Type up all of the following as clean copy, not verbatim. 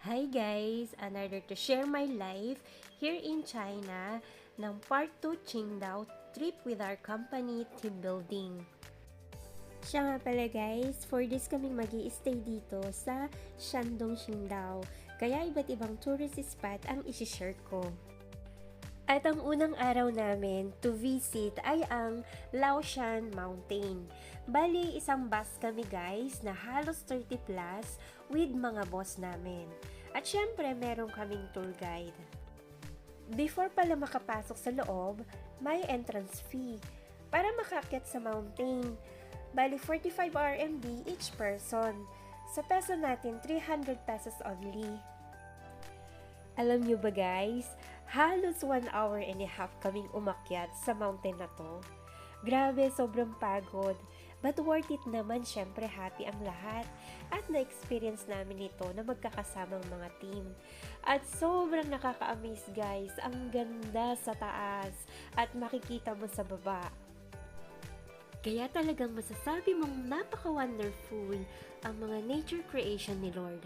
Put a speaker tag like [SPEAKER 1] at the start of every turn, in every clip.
[SPEAKER 1] Hi guys! Another to share my life here in China ng Part 2 Qingdao trip with our company team building. Siya nga pala guys, for this kaming magi-stay dito sa Shandong Qingdao. Kaya iba't ibang tourist spot ang isi-share ko. At ang unang araw namin to visit ay ang Laoshan Mountain. Bali, isang bus kami guys na halos 30 plus with mga boss namin. At syempre, meron kaming tour guide. Before pala makapasok sa loob, may entrance fee para makaakyat sa mountain. Bali, 45 RMB each person. Sa peso natin, 300 pesos only. Alam nyo ba guys, halos 1 hour and a half kaming umakyat sa mountain na to. Grabe, sobrang pagod. But worth it naman, syempre happy ang lahat. At na-experience namin ito na magkakasamang mga team. At sobrang nakaka-amaze guys, ang ganda sa taas at makikita mo sa baba. Kaya talagang masasabi mong napaka-wonderful ang mga nature creation ni Lord.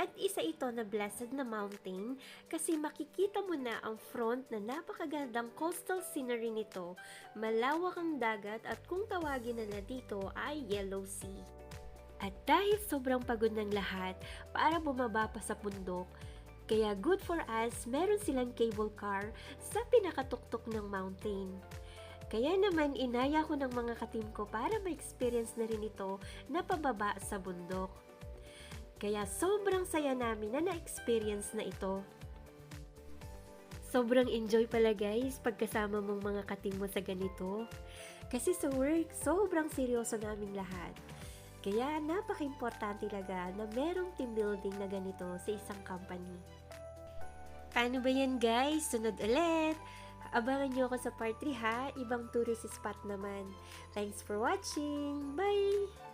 [SPEAKER 1] At isa ito na blessed na mountain kasi makikita mo na ang front na napakagandang coastal scenery nito, malawak ang dagat at kung tawagin na dito ay Yellow Sea. At dahil sobrang pagod ng lahat para bumaba pa sa bundok, kaya good for us meron silang cable car sa pinakatuktok ng mountain. Kaya naman inaya ko ng mga katim ko para ma-experience na rin ito na pababa sa bundok. Kaya sobrang saya namin na na-experience na ito. Sobrang enjoy pala guys pagkasama mong mga kating mo sa ganito. Kasi sa work, sobrang seryoso namin lahat. Kaya napaka-importante talaga na merong team building na ganito sa isang company. Paano ba yan guys? Sunod ulit! Abangan nyo ako sa part 3 ha, ibang tourist spot naman. Thanks for watching! Bye!